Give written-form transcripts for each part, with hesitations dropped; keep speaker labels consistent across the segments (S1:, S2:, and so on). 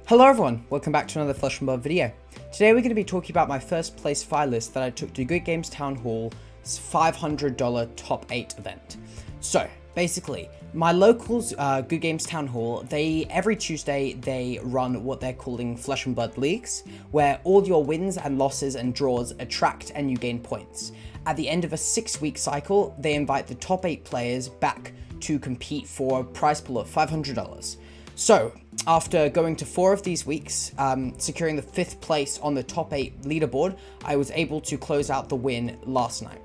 S1: Hello everyone, welcome back to another Flesh and Blood video. Today we're going to be talking about my first place Fai list that I took to Good Games Town Hall's $500 top 8 event. So basically, my locals Good Games Town Hall, every Tuesday they run what they're calling Flesh and Blood leagues, where all your wins and losses and draws attract and you gain points. At the end of a 6-week cycle, they invite the top 8 players back to compete for a prize pool of $500. So, after going to 4 of these weeks, securing the 5th place on the top 8 leaderboard, I was able to close out the win last night.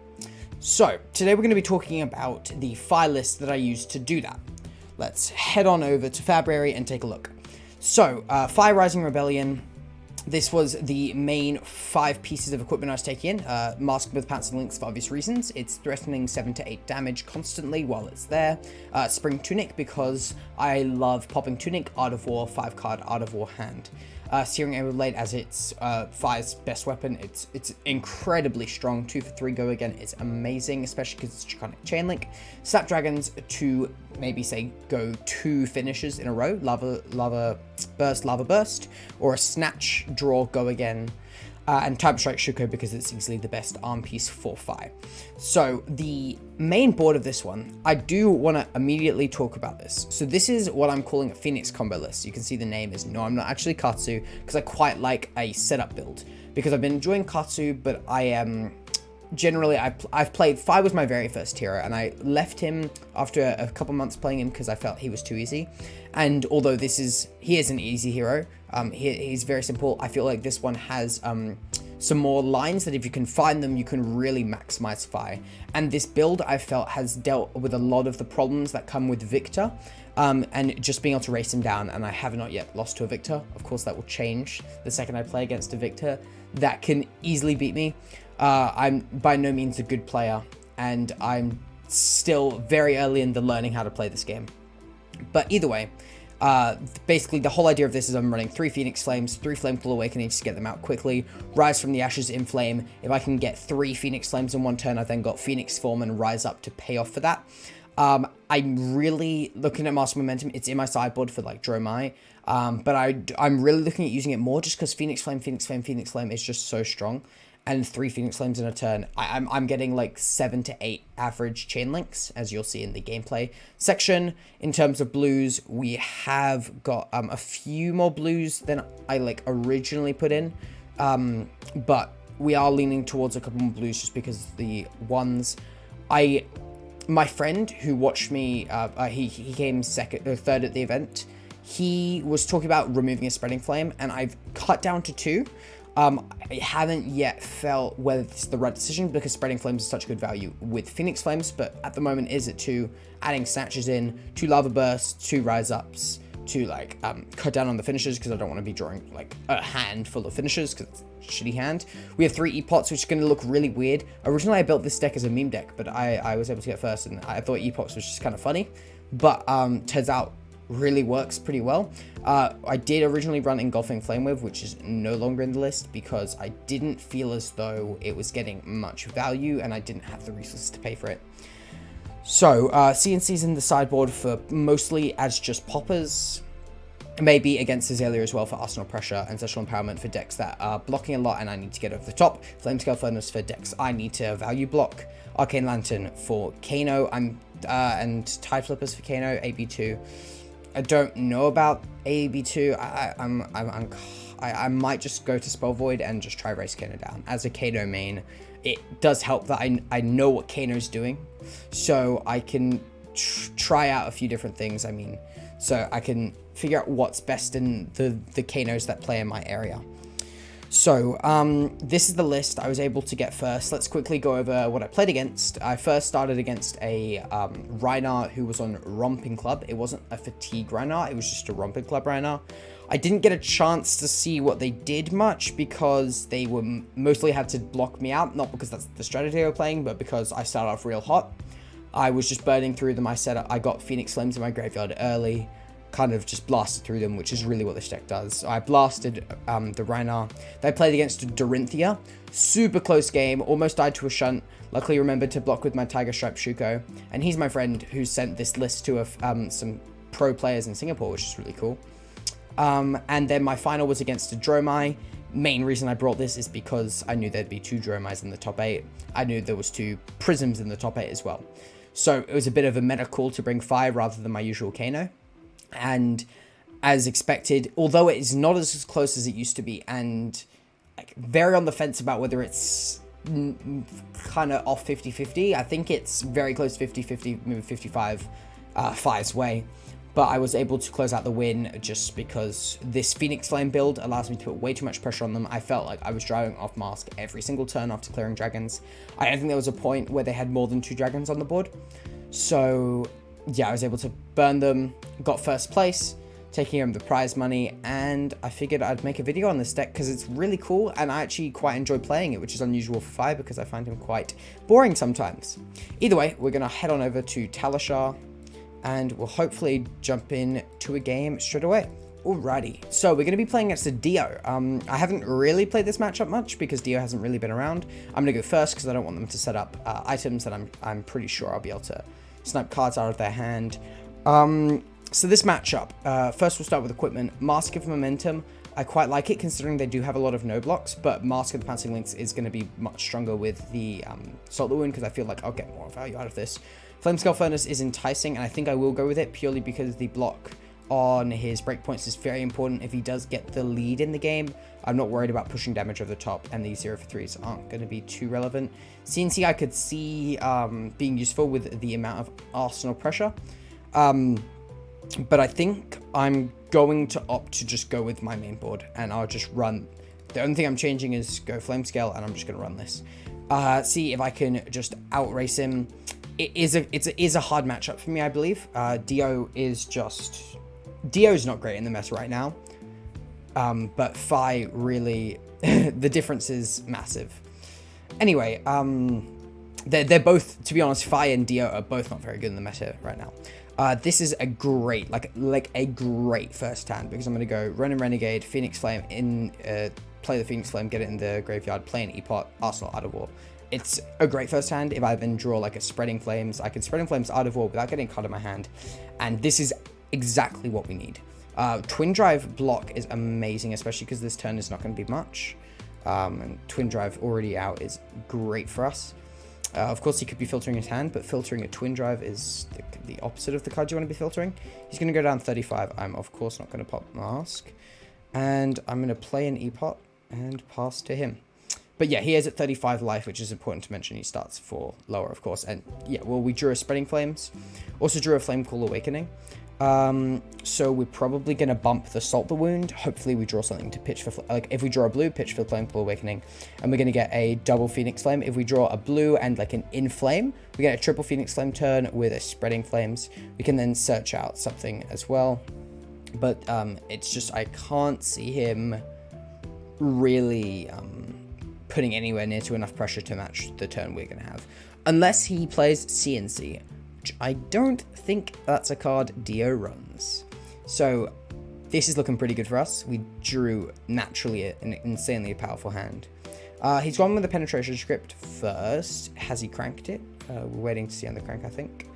S1: So, today we're going to be talking about the Fai list that I used to do that. Let's head on over to February and take a look. So, Fai Rising Rebellion. This was the main 5 pieces of equipment I was taking in. Mask with Pants and Links for obvious reasons. It's threatening 7 to 8 damage constantly while it's there. Spring Tunic because I love popping Tunic, Art of War, 5-card Art of War hand. Searing Arrow Blade as it's Fai's best weapon. It's incredibly strong. 2 for 3 go again. It's amazing, especially because it's Draconic Chainlink. Snapdragons to maybe say go 2 finishes in a row. Lava Burst, or a Snatch, Draw, Go Again. And Type Strike Shuko because it's easily the best arm piece for Fai. So the main board of this one, I do want to immediately talk about this. So this is what I'm calling a Phoenix combo list. You can see the name is, no, I'm not actually Katsu, because I quite like a setup build. Because I've been enjoying Katsu, but I am... Generally, I've played... Fai was my very first hero, and I left him after a couple months playing him because I felt he was too easy. And although he is an easy hero, he's very simple. I feel like this one has some more lines that if you can find them, you can really maximize Fai. And this build, I felt, has dealt with a lot of the problems that come with Victor, and just being able to race him down. And I have not yet lost to a Victor. Of course, that will change the second I play against a Victor that can easily beat me. I'm by no means a good player, and I'm still very early in the learning how to play this game. But either way, basically the whole idea of this is I'm running 3 Phoenix Flames, 3 Flameful Awakenings to get them out quickly, Rise from the Ashes in Flame. If I can get 3 Phoenix Flames in one turn, I've then got Phoenix Form and Rise Up to pay off for that. I'm really looking at Master Momentum. It's in my sideboard for like Dromai, but I'm really looking at using it more just because Phoenix Flame is just so strong. And 3 Phoenix Flames in a turn, I'm getting like 7 to 8 average chain links, as you'll see in the gameplay section. In terms of blues, we have got a few more blues than I like originally put in, but we are leaning towards a couple more blues just because the ones my friend who watched me, he came third at the event. He was talking about removing a Spreading Flame, and I've cut down to 2. I haven't yet felt whether it's the right decision because Spreading Flames is such good value with Phoenix Flames, but at the moment is at 2, adding Snatches in, 2 Lava Bursts, 2 Rise Ups to like cut down on the finishers because I don't want to be drawing like a hand full of finishers because it's a shitty hand. We have 3 Epochs, which is going to look really weird. Originally I built this deck as a meme deck, but I was able to get first, and I thought Epochs was just kind of funny, but turns out really works pretty well. I did originally run Engulfing Flame Wave, which is no longer in the list because I didn't feel as though it was getting much value and I didn't have the resources to pay for it. So CNC's in the sideboard for mostly as just poppers, maybe against Azalea as well for Arsenal Pressure, Ancestral Empowerment for decks that are blocking a lot and I need to get over the top, Flamescale Furnace for decks I need to value block, Arcane Lantern for Kano, and Tide Flippers for Kano, AB2. I don't know about AB2. I might just go to Spell Void and just try race Kano down. As a Kano main, it does help that I know what Kano's doing, so I can try out a few different things. I mean, so I can figure out what's best in the Kanos that play in my area. So, this is the list I was able to get first. Let's quickly go over what I played against. I first started against a Rhinar who was on Romping Club. It wasn't a Fatigue Rhinar, it was just a Romping Club Rhinar. I didn't get a chance to see what they did much because they were mostly had to block me out, not because that's the strategy they were playing, but because I started off real hot. I was just burning through them. I got Phoenix Flames in my graveyard early, kind of just blasted through them, which is really what this deck does. So I blasted the Rhinar. They played against Dorinthia. Super close game. Almost died to a shunt. Luckily remembered to block with my Tiger Stripe Shuko. And he's my friend who sent this list to some pro players in Singapore, which is really cool. And then my final was against a Dromai. Main reason I brought this is because I knew there'd be 2 Dromais in the top 8. I knew there was 2 Prisms in the top 8 as well. So it was a bit of a meta call to bring Fai rather than my usual Kano. And as expected, although it is not as close as it used to be, and like very on the fence about whether it's kind of off 50-50, I think it's very close to 50-50, maybe 55 Fai's way. But I was able to close out the win just because this Phoenix Flame build allows me to put way too much pressure on them. I felt like I was driving off mask every single turn after clearing dragons. I don't think there was a point where they had more than 2 dragons on the board. So yeah, I was able to burn them, got first place, taking home the prize money, and I figured I'd make a video on this deck because it's really cool and I actually quite enjoy playing it, which is unusual for Fai because I find him quite boring sometimes. Either way, we're going to head on over to Talishar and we'll hopefully jump in to a game straight away. Alrighty, so we're going to be playing against a Dio. I haven't really played this matchup much because Dio hasn't really been around. I'm going to go first because I don't want them to set up items that I'm pretty sure I'll be able to snipe cards out of their hand. So this matchup, first we'll start with equipment. Mask of Momentum, I quite like it considering they do have a lot of no blocks, but Mask of the Pouncing Lynx is going to be much stronger with the Salt the Wound because I feel like I'll get more value out of this. Flamescale Furnace is enticing, and I think I will go with it purely because the block on his breakpoints is very important if he does get the lead in the game. I'm not worried about pushing damage over the top, and these 0 for 3s aren't going to be too relevant. CNC I could see being useful with the amount of arsenal pressure, but I think I'm going to opt to just go with my main board, and I'll just run. The only thing I'm changing is go Flamescale, and I'm just going to run this. See if I can just outrace him. It is a hard matchup for me, I believe. Dio's not great in the meta right now, but Fai really, the difference is massive. Anyway, they're both, to be honest, Fai and Dio are both not very good in the meta right now. This is a great, like a great first hand because I'm going to go Ronin Renegade, Phoenix Flame, play the Phoenix Flame, get it in the graveyard, play an E-Pot, Arsenal Art of War. It's a great first hand. If I then draw like a Spreading Flames, I can Spreading Flames Art of War without getting card in my hand. And this is exactly what we need. Twin Drive block is amazing, especially because this turn is not going to be much. And Twin Drive already out is great for us. Of course, he could be filtering his hand, but filtering a Twin Drive is the opposite of the card you want to be filtering. He's going to go down 35. I'm, of course, not going to pop Mask. And I'm going to play an E-Pot and pass to him. But yeah, he is at 35 life, which is important to mention. He starts for lower, of course. And yeah, well, we drew a Spreading Flames. Also drew a Flamecall Awakening. So we're probably going to bump the Salt the Wound. Hopefully we draw something to pitch for, like if we draw a blue, pitch for Flamecall Awakening. And we're going to get a double Phoenix Flame. If we draw a blue and like an Inflame, we get a triple Phoenix Flame turn with a Spreading Flames. We can then search out something as well. But it's just, I can't see him really putting anywhere near to enough pressure to match the turn we're going to have. Unless he plays CNC, which I don't think that's a card Dio runs. So this is looking pretty good for us. We drew naturally an insanely powerful hand. He's gone with the Penetration Script first. Has he cranked it? We're waiting to see on the crank, I think.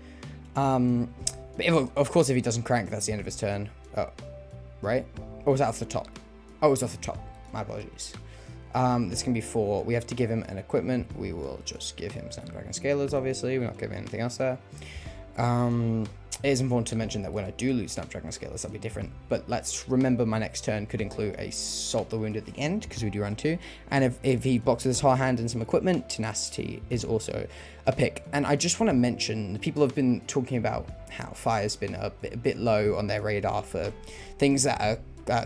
S1: But of course, if he doesn't crank, that's the end of his turn. Oh, right? Or was that off the top? Oh, it was off the top. My apologies. This can be 4. We have to give him an equipment. We will just give him Snapdragon Scalers, obviously. We're not giving anything else there. It is important to mention that when I do lose Snapdragon Scalers, that'll be different. But let's remember my next turn could include a Salt the Wound at the end, because we do run 2. And if he boxes his whole hand and some equipment, Tenacity is also a pick. And I just want to mention, the people have been talking about how Fai has been a bit low on their radar for things that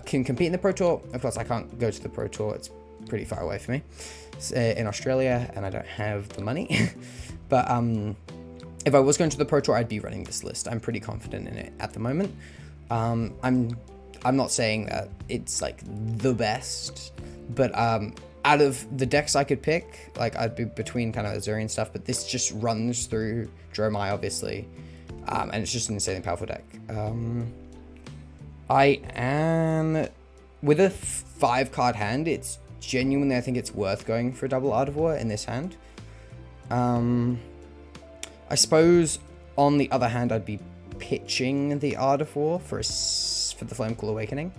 S1: can compete in the Pro Tour. Of course, I can't go to the Pro Tour. It's pretty far away for me. It's in Australia, and I don't have the money. But if I was going to the Pro Tour, I'd be running this list. I'm pretty confident in it at the moment. I'm not saying that it's like the best, but out of the decks I could pick, like I'd be between kind of Azuri and stuff, but this just runs through Dromai, obviously, and it's just an insanely powerful deck. I am with a 5-card hand. It's genuinely, I think it's worth going for a double Art of War in this hand. I suppose on the other hand, I'd be pitching the Art of War for the Flamecall Awakening.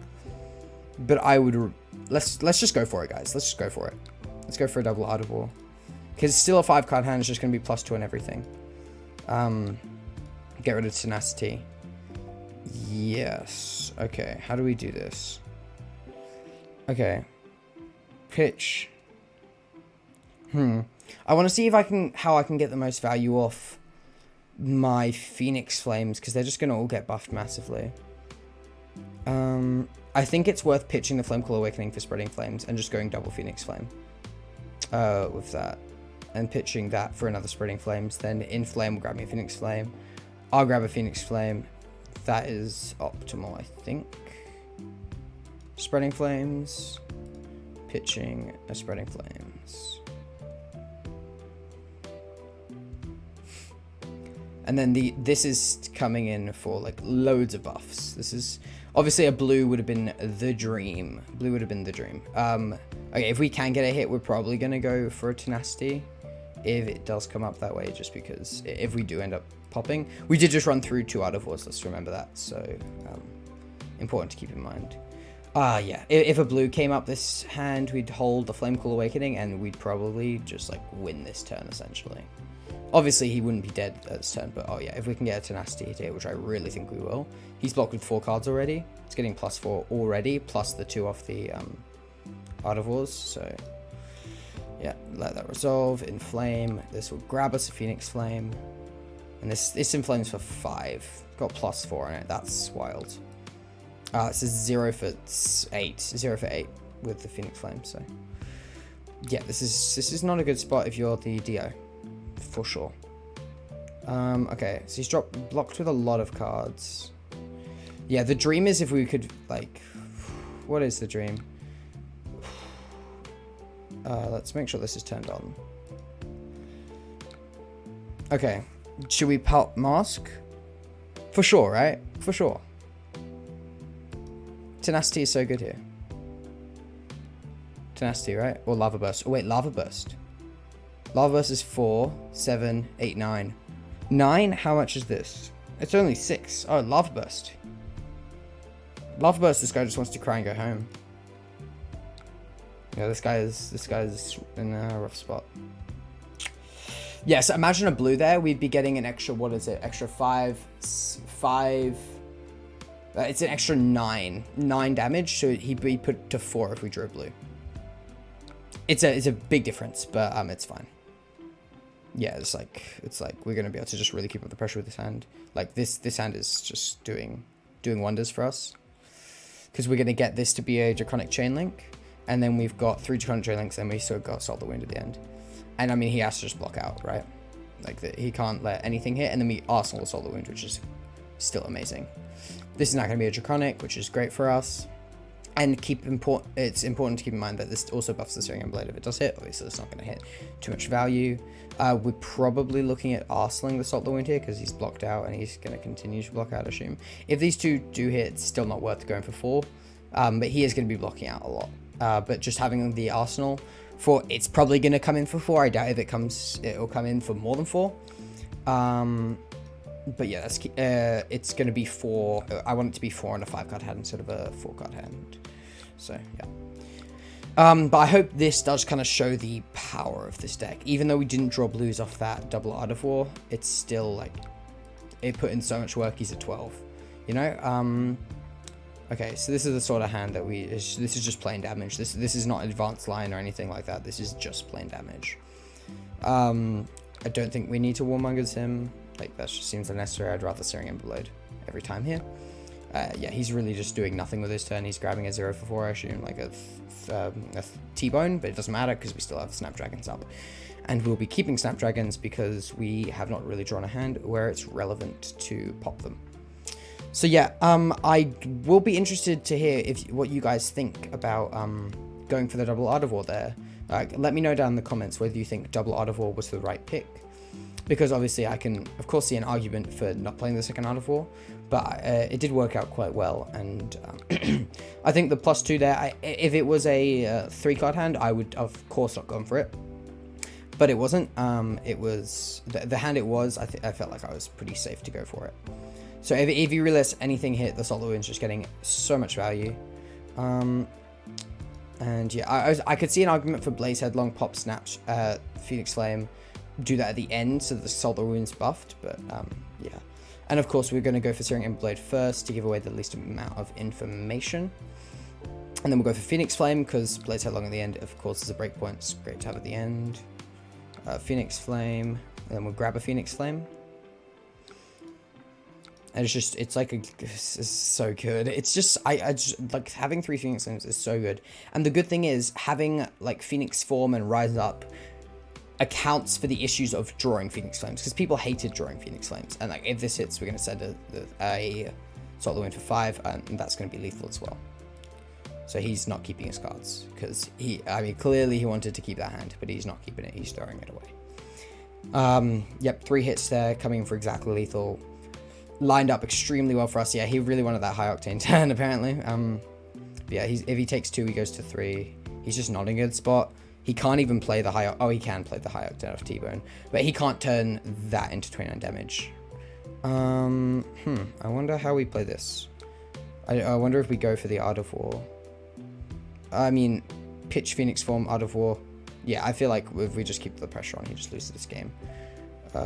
S1: But I would, let's just go for it, guys. Let's just go for it. Let's go for a double Art of War. Because still a 5-card hand is just going to be +2 on everything. Get rid of Tenacity. Yes. Okay, how do we do this? Okay. Pitch. I want to see if how I can get the most value off my Phoenix Flames, because they're just going to all get buffed massively. I think it's worth pitching the Flamecool Awakening for Spreading Flames and just going double Phoenix Flame with that. And pitching that for another Spreading Flames. Then in Flame, we'll grab me a Phoenix Flame. I'll grab a Phoenix Flame. That is optimal, I think. Spreading Flames. Pitching a Spreading Flames. And then this is coming in for like loads of buffs. This is obviously a blue would have been the dream. Blue would have been the dream. Okay, if we can get a hit, we're probably gonna go for a Tenacity if it does come up that way, just because if we do end up popping, we did just run through 2 Art of Wars. Let's remember that. So important to keep in mind. Yeah, if a blue came up this hand, we'd hold the Flamecool Awakening and we'd probably just like win this turn essentially. Obviously, he wouldn't be dead at this turn, but oh yeah, if we can get a Tenacity hit here, which I really think we will. He's blocked with 4 cards already. It's getting +4 already, plus the 2 off the Art of Wars, so yeah, let that resolve. Inflame. This will grab us a Phoenix Flame. And this inflames for 5. Got +4 on it. That's wild. This is 0 for 8. 0 for 8 with the Phoenix Flame, so yeah, this is not a good spot if you're the Dio. For sure. Okay, so he's blocked with a lot of cards. Yeah, the dream is if we could, like, what is the dream? Let's make sure this is turned on. Okay, should we pop Mask? For sure, right? For sure. Tenacity is so good here. Tenacity, right? Or Lava Burst. Oh, wait, Lava Burst. Lava Burst is 4, 7, 8, 9. 9? How much is this? It's only 6. Oh, Lava Burst. Lava Burst, this guy just wants to cry and go home. Yeah, this guy is in a rough spot. Yeah, so imagine a blue there. We'd be getting an extra, what is it? Extra 5. It's an extra 9 damage. So he'd be put to 4 if we drew blue. It's a big difference, but it's fine. Yeah, it's like we're gonna be able to just really keep up the pressure with this hand. Like this hand is just doing wonders for us, because we're gonna get this to be a Draconic Chain Link, and then we've got 3 Draconic Chain Links, and we still got Salt the Wound at the end. And I mean, he has to just block out, right? Like he can't let anything hit, and then we Arsenal Salt the Wound, which is still amazing. This is not gonna be a Draconic, which is great for us. And it's important to keep in mind that this also buffs the Searing Blade if it does hit. Obviously, it's not going to hit too much value. We're probably looking at Arseling the Salt the Wound here, because he's blocked out and he's going to continue to block out, I assume. If these two do hit, it's still not worth going for 4. But he is going to be blocking out a lot. But just having the Arsenal for, it's probably going to come in for 4. I doubt if it'll come in for more than 4. But yeah, it's going to be 4. I want it to be 4 on a 5-card hand instead of a 4-card hand. So, yeah. But I hope this does kind of show the power of this deck. Even though we didn't draw blues off that double Art of War, it's still, like, it put in so much work. He's at 12, you know? Okay, so this is the sort of hand that this is just plain damage. This is not advanced line or anything like that. This is just plain damage. I don't think we need to Warmongers him. Like, that just seems unnecessary. I'd rather Searing Blade every time here. Yeah, he's really just doing nothing with his turn. He's grabbing a 0 for 4, I assume, like a T-Bone, but it doesn't matter because we still have Snapdragons up. And we'll be keeping Snapdragons because we have not really drawn a hand where it's relevant to pop them. So yeah, I will be interested to hear what you guys think about going for the double Art of War there. Let me know down in the comments whether you think double Art of War was the right pick. Because obviously I can, of course, see an argument for not playing the second Art of War, but it did work out quite well, and I think the +2 there, if it was a 3-card hand, I would, of course, not gone for it, but it wasn't. It was, the hand it was, I felt like I was pretty safe to go for it. So if you realize anything hit, the Salt the Wound's just getting so much value. And yeah, I could see an argument for Blaze Headlong, Pop Snatch, Phoenix Flame, do that at the end so the Solar Wound's buffed, but yeah. And of course we're going to go for Searing Emberblade first to give away the least amount of information. And then we'll go for Phoenix Flame because Blaze Headlong at the end, of course, is a breakpoint. It's great to have at the end. Phoenix Flame, and then we'll grab a Phoenix Flame. And it's like, it's so good. It's just, I just, like, having 3 Phoenix Flames is so good. And the good thing is, having, like, Phoenix Form and Rise Up accounts for the issues of drawing Phoenix Flames. Because people hated drawing Phoenix Flames. And, like, if this hits, we're going to send a Solar Wind for 5, and that's going to be lethal as well. So he's not keeping his cards. Because I mean, clearly he wanted to keep that hand, but he's not keeping it. He's throwing it away. Yep, 3 hits there, coming for exactly lethal. Lined up extremely well for us. Yeah, he really wanted that high octane turn apparently. But yeah, if he takes 2, he goes to 3. He's just not in a good spot. He can't even play the high. Oh, he can play the high octane of T-Bone, but he can't turn that into 29 damage. I wonder how we play this. I wonder if we go for the Art of War. I mean, pitch Phoenix Form, Art of War. Yeah, I feel like if we just keep the pressure on, he just loses this game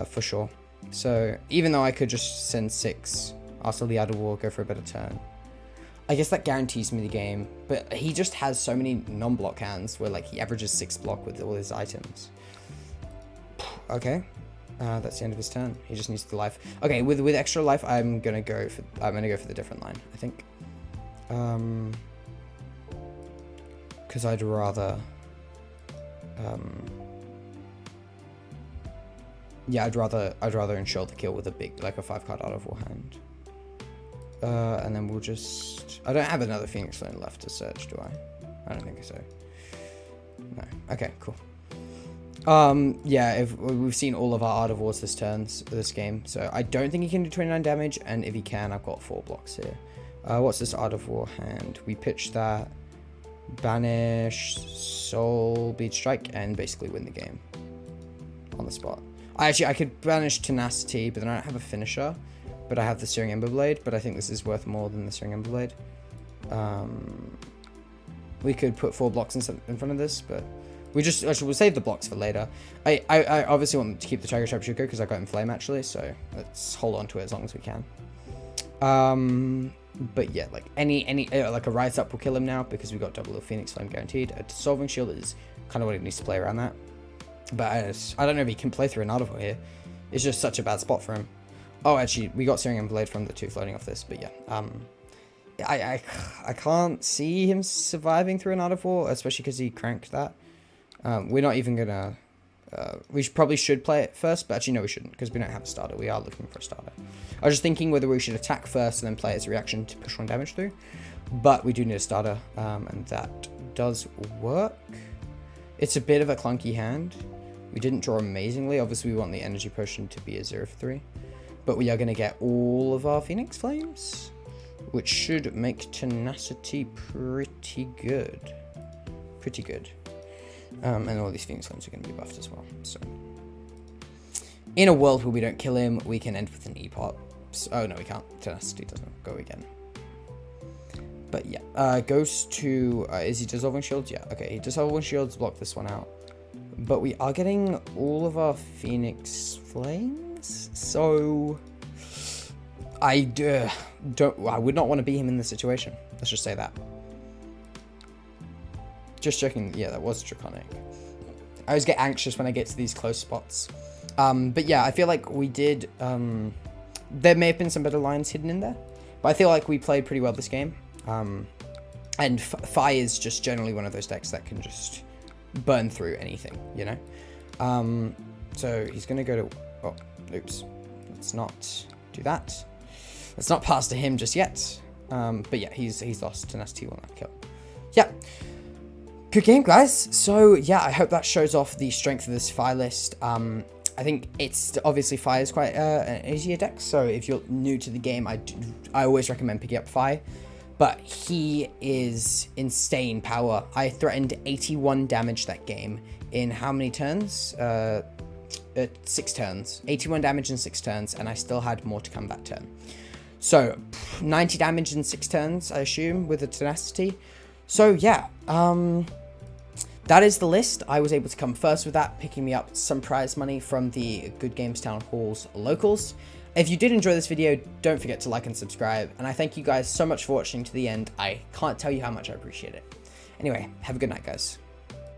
S1: for sure. So, even though I could just send 6, after the Art of War, go for a better turn. I guess that guarantees me the game, but he just has so many non-block hands where, like, he averages 6 block with all his items. Okay, that's the end of his turn. He just needs the life. Okay, with extra life, I'm gonna go for the different line, I think. Because I'd rather... yeah, I'd rather ensure the kill with a big, like a 5-card Art of War hand. And then we'll just... I don't have another Phoenix Flame left to search, do I? I don't think so. No. Okay, cool. Yeah, if we've seen all of our Art of Wars this game, so I don't think he can do 29 damage, and if he can, I've got 4 blocks here. What's this Art of War hand? We pitch that, banish, Soul Bead Strike, and basically win the game on the spot. I could banish Tenacity, but then I don't have a finisher. But I have the Searing Emberblade, but I think this is worth more than the Searing Emberblade. We could put 4 blocks in front of this, but we'll save the blocks for later. I obviously want to keep the Tiger Sharpshooter because I got Inflame actually, so let's hold on to it as long as we can. But yeah, like like a Rise Up will kill him now because we got double Phoenix Flame guaranteed. A Dissolving Shield is kind of what it needs to play around that. But I don't know if he can play through an Art of War here. It's just such a bad spot for him. Oh, actually, we got Searing Blade from the 2 floating off this, but yeah. I can't see him surviving through an Art of War, especially because he cranked that. We're not even gonna... we probably should play it first, but actually no, we shouldn't, because we don't have a starter. We are looking for a starter. I was just thinking whether we should attack first and then play as a reaction to push 1 damage through. But we do need a starter, and that does work. It's a bit of a clunky hand. We didn't draw amazingly. Obviously, we want the energy potion to be a 0 for 3. But we are going to get all of our Phoenix Flames, which should make Tenacity pretty good. Pretty good. And all these Phoenix Flames are going to be buffed as well. So, in a world where we don't kill him, we can end with an E-Pot. Oh, no, we can't. Tenacity doesn't go again. But yeah, goes to... is he Dissolving Shields? Yeah, okay. Dissolving Shields block this one out. But we are getting all of our Phoenix Flames. So... I would not want to be him in this situation. Let's just say that. Just checking. Yeah, that was Draconic. I always get anxious when I get to these close spots. But yeah, I feel like we did... there may have been some better lines hidden in there. But I feel like we played pretty well this game. And Fai is just generally one of those decks that can just burn through anything, you know? So he's going to go to... Oh, oops. Let's not do that. Let's not pass to him just yet. But yeah, he's lost Tenacity on that kill. Yeah. Good game, guys. So yeah, I hope that shows off the strength of this Fai list. I think it's obviously Fai is quite an easier deck. So if you're new to the game, I always recommend picking up Fai. But he is insane power. I threatened 81 damage that game in how many turns? 6 turns. 81 damage in 6 turns, and I still had more to come that turn. So 90 damage in 6 turns, I assume, with the Tenacity. So yeah, that is the list. I was able to come first with that, picking me up some prize money from the Good Games Town Hall's locals. If you did enjoy this video, don't forget to like and subscribe, and I thank you guys so much for watching to the end. I can't tell you how much I appreciate it. Anyway, have a good night, guys.